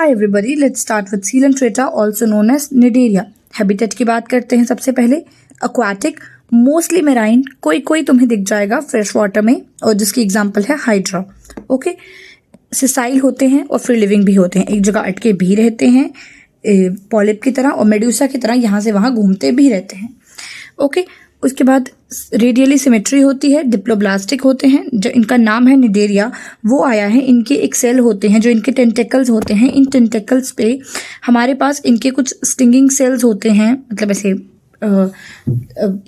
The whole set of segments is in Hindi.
Hi everybody, let's start with Coelenterata, also known as Cnidaria. Habitat की बात करते हैं सबसे पहले. एक्वाटिक, मोस्टली मेराइन, कोई कोई तुम्हें दिख जाएगा फ्रेश वाटर में, और जिसकी एग्जांपल है हाइड्रा. ओके, सिसाइल होते हैं और फ्री लिविंग भी होते हैं, एक जगह अटके भी रहते हैं पॉलिप की तरह, और मेड्यूसा की तरह यहाँ से वहाँ घूमते भी रहते हैं. ओके, उसके बाद रेडियली सिमेट्री होती है. डिप्लोब्लास्टिक होते हैं, जो इनका नाम है निडेरिया, वो आया है, इनके एक सेल होते हैं जो इनके टेंटेकल्स होते हैं. इन टेंटेकल्स पे हमारे पास इनके कुछ स्टिंगिंग सेल्स होते हैं, मतलब ऐसे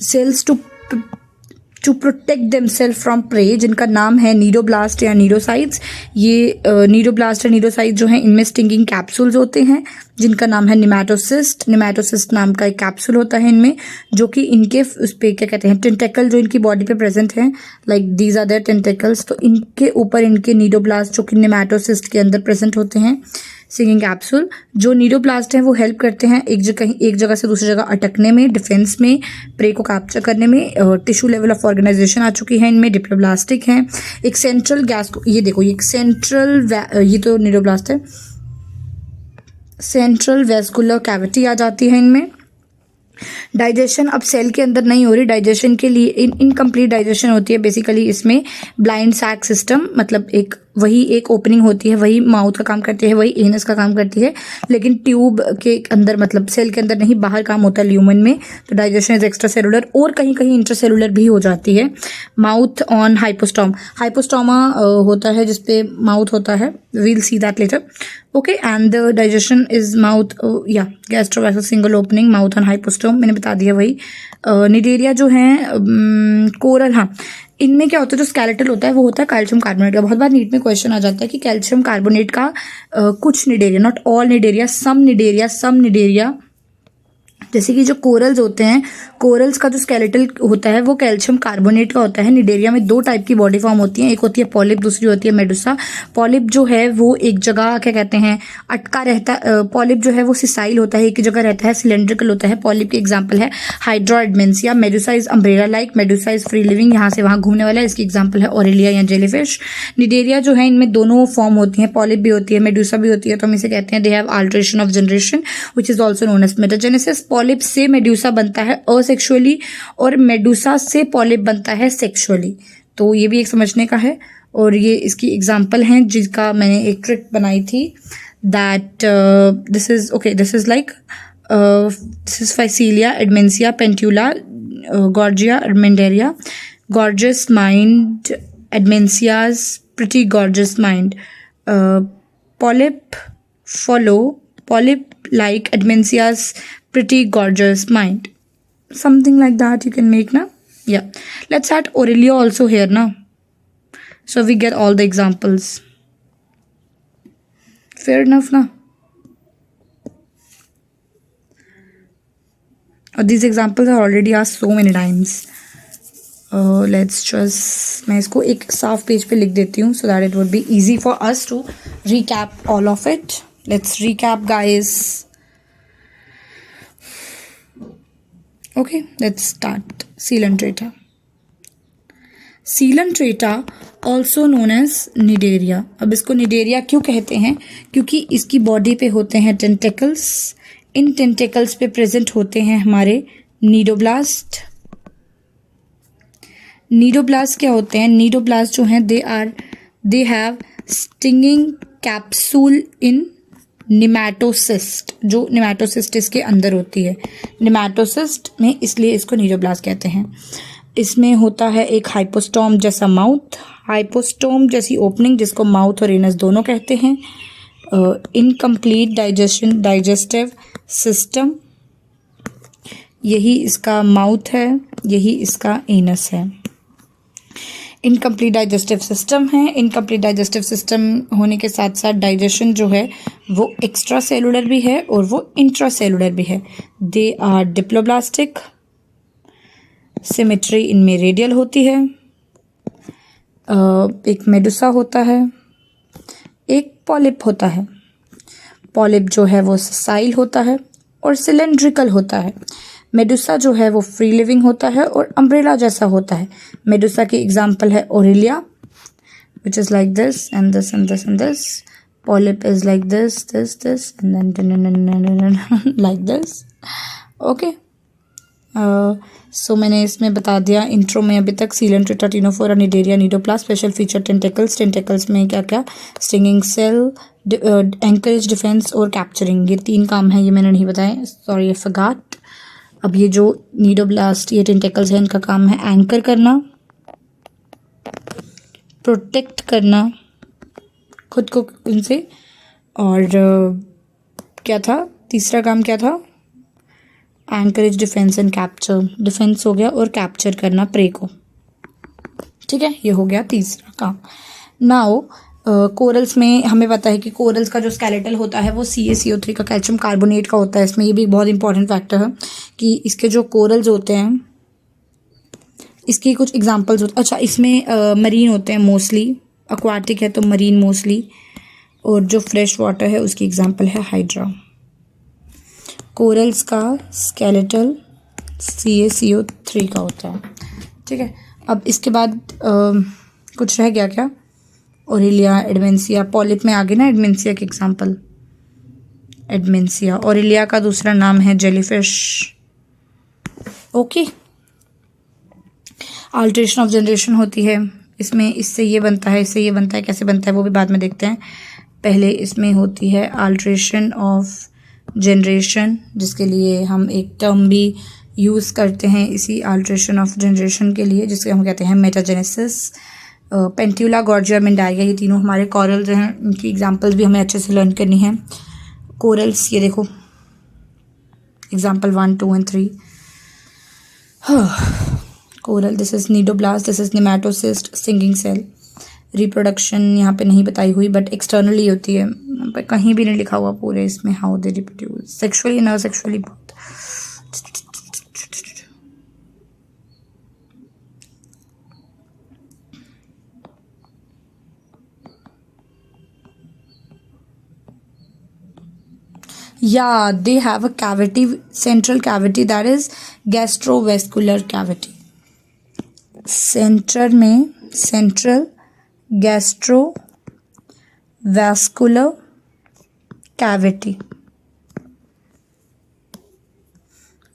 cells to protect themselves from prey, जिनका नाम है नीडोब्लास्ट या नीडोसाइट्स. ये नीडोब्लास्ट और नीडोसाइट जो हैं, इनमें स्टिंगिंग कैप्सूल्स होते हैं जिनका नाम है निमैटोसिस्ट. निमैटोसिस्ट नाम का एक कैप्सूल होता है इनमें, जो कि इनके उस पे क्या कहते हैं, टेंटेकल जो इनकी बॉडी पे प्रेजेंट है, like these are their tentacles. तो इनके ऊपर इनके नीडोब्लास्ट जो कि निमैटोसिस्ट के अंदर प्रेजेंट होते हैं, सिंगिंग कैप्सूल. जो नीडोब्लास्ट हैं वो हेल्प करते हैं एक जगह से दूसरी जगह अटकने में, डिफेंस में, प्रे को कैप्चर करने में. टिश्यू लेवल ऑफ ऑर्गेनाइजेशन आ चुकी है इनमें. डिप्लोब्लास्टिक हैं. एक सेंट्रल गैस को, ये देखो, ये सेंट्रल, ये तो नीडोब्लास्ट है. सेंट्रल वेस्कुलर कैविटी आ जाती है इनमें. डाइजेशन अब सेल के अंदर नहीं हो रही, डाइजेशन के लिए इनकम्प्लीट डाइजेशन होती है बेसिकली इसमें. ब्लाइंड सैक सिस्टम, मतलब एक ओपनिंग होती है, वही माउथ का काम करती है, वही एनस का काम करती है, लेकिन ट्यूब के अंदर, मतलब सेल के अंदर नहीं, बाहर काम होता है ल्यूमन में. तो डाइजेशन इज एक्स्ट्रा सेलुलर, और कहीं कहीं इंट्रासेलुलर भी हो जाती है. माउथ ऑन हाइपोस्टोमा होता है जिसपे माउथ होता है, we'll see that letter. Okay, and the digestion is mouth या gastrovascular single opening, mouth on hypostome, मैंने बता दिया वही. निडेरिया जो है कोरल, हाँ, इनमें क्या होता है, जो स्केलेटल होता है वो होता है कैल्शियम कार्बोनेट का. बहुत बार नीट में क्वेश्चन आ जाता है कि कैल्शियम कार्बोनेट का कुछ Cnidaria, not all Cnidaria, some Cnidaria, जैसे कि जो कोरल्स होते हैं, कोरल्स का जो स्केलेटल होता है वो कैल्शियम कार्बोनेट का होता है. निडेरिया में दो टाइप की बॉडी फॉर्म होती है, एक होती है पॉलिप, दूसरी होती है मेडुसा. पॉलिप जो है वो एक जगह क्या कहते हैं अटका रहता है. पॉलिप जो है वो सिसाइल होता है, एक जगह रहता है, सिलेंड्रिकल होता है. पॉलिप के एग्जाम्पल है Hydra, Adamsia. Medusa is umbrella like, medusa is free living, यहाँ से वहाँ घूमने वाला है, इसकी एग्जाम्पल है ऑरेलिया या जेलीफिश. निडेरिया जो है इनमें दोनों फॉर्म होती है, पॉलिप भी होती है, मेडुसा भी होती है. तो हम इसे कहते हैं they have alteration of generation which is also known as metagenesis. Polyp से मेडुसा बनता है असेक्सुअली, और मेडुसा से पॉलिप बनता है सेक्सुअली. तो ये भी एक समझने का है. और ये इसकी एग्जाम्पल हैं जिसका मैंने एक ट्रिक बनाई थी, that this is like this is Physalia, Adamsia, Pennatula, Gorgonia, Armenderia. Gorgeous mind, Adamsia's pretty gorgeous mind. Polyp follow, polyp like Admensia's pretty gorgeous mind. Something like that you can make, na? Yeah. Let's add Aurelia also here, na? So we get all the examples. Fair enough, na? These examples are already asked so many times. Let's just, मैं इसको एक साफ पेज पे लिख देती हूँ so that it would be easy for us to recap all of it. Let's recap, guys. Okay, let's start. Coelenterata. Coelenterata also known as Cnidaria. अब इसको निडेरिया क्यों कहते हैं? क्योंकि इसकी बॉडी पे होते हैं टेंटेकल्स. इन टेंटेकल्स पे प्रेजेंट होते हैं हमारे नीडोब्लास्ट. नीडोब्लास्ट क्या होते हैं? नीडोब्लास्ट जो हैं दे हैव स्टिंगिंग कैप्सूल इन निमैटोसिस्ट, जो निमैटोसिस्ट इसके अंदर होती है. निमैटोसिस्ट में इसलिए इसको नीडोब्लास्ट कहते हैं. इसमें होता है एक हाइपोस्टोम जैसा माउथ, हाइपोस्टोम जैसी ओपनिंग जिसको माउथ और एनस दोनों कहते हैं. इनकम्प्लीट डाइजेस्टिव सिस्टम, यही इसका माउथ है, यही इसका एनस है. इनकम्प्लीट डाइजेस्टिव सिस्टम है. इनकम्प्लीट डाइजेस्टिव सिस्टम होने के साथ साथ डाइजेशन जो है वो एक्स्ट्रा सेलुलर भी है और वो इंट्रा सेलुलर भी है. They are diploblastic. सिमेट्री इनमें रेडियल होती है. एक मेडुसा होता है, एक पॉलिप होता है. पॉलिप जो है वो सिसाइल होता है और सिलेंड्रिकल होता है. मेडुसा जो है वो फ्री लिविंग होता है और अम्ब्रेला जैसा होता है. मेडुसा की एग्जाम्पल है Aurelia, which is like this and this and this and this. Polyp is like this, and then like this. Okay. So मैंने इसमें बता दिया इंट्रो में अभी तक Coelenterata, Ctenophora, Cnidaria, cnidoblast, special feature tentacles में क्या क्या, स्टिंगिंग सेल, एंकरेज, डिफेंस और कैप्चरिंग, ये 3 काम है, ये मैंने नहीं बताए, सॉरी आई फॉरगॉट। अब ये जो निडोब्लास्ट, ये टेंटेकल्स है, इनका काम है एंकर करना, प्रोटेक्ट करना खुद को इनसे, और क्या था तीसरा काम, क्या था, anchorage, defence and capture, defence हो गया और कैप्चर करना प्रे को, ठीक है, ये हो गया तीसरा काम। नाउ कोरल्स में हमें पता है कि कोरल्स का जो स्केलेटल होता है वो CaCO3 का, कैल्शियम कार्बोनेट का होता है। इसमें ये भी बहुत इंपॉर्टेंट फैक्टर है कि इसके जो कोरल्स होते हैं, इसकी कुछ एग्जांपल्स होते, अच्छा इसमें मरीन होते हैं मोस्टली, एक्वाटिक है तो मरीन मोस्टली, और जो फ्रेश वाटर है उसकी एग्जांपल है हाइड्रा। कोरल्स का स्केलेटल CaCO3 का होता है, ठीक है। अब इसके बाद कुछ रह गया क्या, ओरेलिया, एडमेंसिया, पॉलिप में आगे ना एडमेंसिया के एग्जांपल, एडमेंसिया, ओरेलिया का दूसरा नाम है jellyfish. Okay, alteration of generation होती है इसमें, इससे ये बनता है, इससे ये बनता है, कैसे बनता है वो भी बाद में देखते हैं। पहले इसमें होती है अल्ट्रेशन ऑफ जनरेशन, जिसके लिए हम एक टर्म भी यूज़ करते हैं इसी अल्ट्रेशन ऑफ जनरेशन के लिए, जिसके हम कहते हैं मेटाजेनेसिस। पेंट्यूला, गॉर्जिया, मेंडारिया, ये तीनों हमारे कॉरल्स हैं, इनकी एग्जांपल्स भी हमें अच्छे से लर्न करनी है। कोरल्स, ये देखो example 1, 2 and 3। Coral, this is cnidoblast, this is nematocyst, stinging cell. Reproduction यहाँ पे नहीं बताई हुई, बट एक्सटर्नली होती है, पर कहीं भी नहीं लिखा हुआ पूरे इसमें हाउ दे रिप्रोड्यूस, सेक्सुअली ना सेक्सुअली बहुत। Yeah, they have a cavity, central cavity, that is gastrovascular cavity. Centre में सेंट्रल गैस्ट्रोवैस्कुलर कैविटी,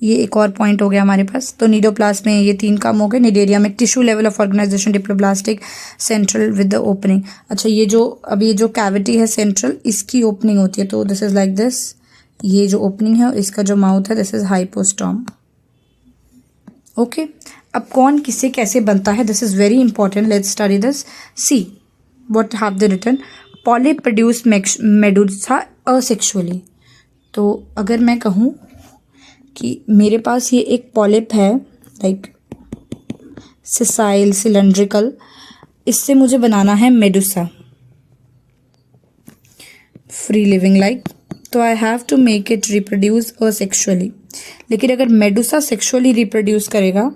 ये एक और पॉइंट हो गया हमारे पास। तो निडोप्लास्ट में ये 3 काम हो गए। निडेरिया में tissue level of organisation, diploblastic, central with the opening. अच्छा, ये जो अब ये जो कैविटी है सेंट्रल, इसकी ओपनिंग होती है, तो दिस इज लाइक दिस, ये जो ओपनिंग है, इसका जो माउथ है दिस इज हाइपोस्टॉम। ओके, अब कौन किससे कैसे बनता है, this is very important, let's study this. See what have they written, polyp produce medusa asexually. तो अगर मैं कहूँ कि मेरे पास ये एक पॉलिप है, लाइक सिसाइल, सिलेंड्रिकल, इससे मुझे बनाना है मेडुसा, फ्री लिविंग लाइक, तो I have to make it reproduce asexually. लेकिन अगर मेडुसा सेक्सुअली रिप्रोड्यूस करेगा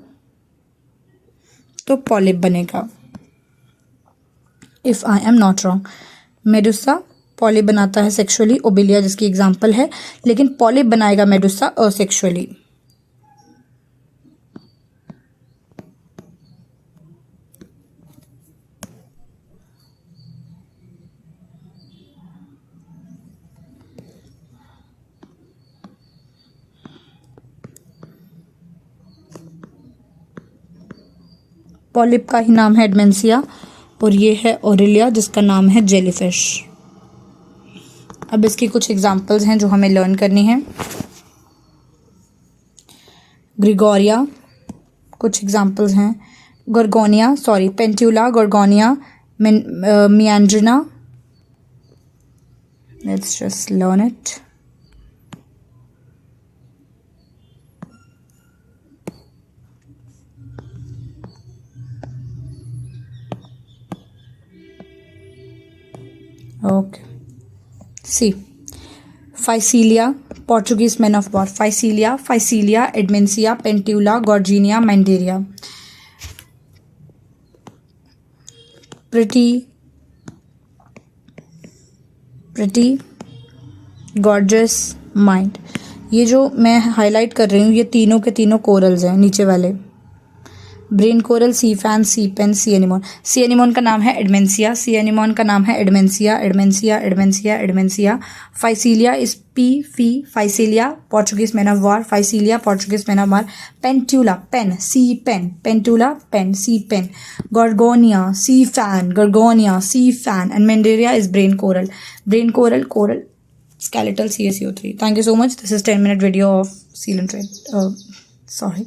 तो पॉलिप बनेगा, if I am not wrong. Medusa polyp बनाता है सेक्सुअली, ओबिलिया जिसकी एग्जांपल है, लेकिन पॉलिप बनाएगा मेडुसा असेक्सुअली। पॉलिप का ही नाम है एडमेंसिया, और ये है ओरेलिया जिसका नाम है जेलीफिश। अब इसकी कुछ एग्जांपल्स हैं जो हमें लर्न करनी है। ग्रिगोरिया, कुछ एग्जांपल्स हैं, Gorgonia, sorry Pennatula, Gorgonia, Meandrina, let's just learn it. Okay. See, Phycelia, Portuguese men of war. Phycelia, Edmensia, Pentula, Gorginia, Mandaria. Pretty, gorgeous, mind. ये जो मैं हाईलाइट कर रही हूँ, ये तीनों के तीनों कोरल्स हैं नीचे वाले, brain coral, sea fan, sea pen, sea anemone. Sea anemone का नाम है एडमेंसिया, सी एनिमोन का नाम है Adamsia, Adamsia, Adamsia, Adamsia. Physalia is P फी, Physalia Portuguese man of war, Physalia Portuguese man of war. Pennatula pen, sea pen, Pennatula pen, sea pen. Gorgonia sea fan, Gorgonia sea fan. And Meandrina is brain coral, brain coral, coral skeletal CaCO3. Thank you so much. This is 10-minute video of seal and thread. Sorry.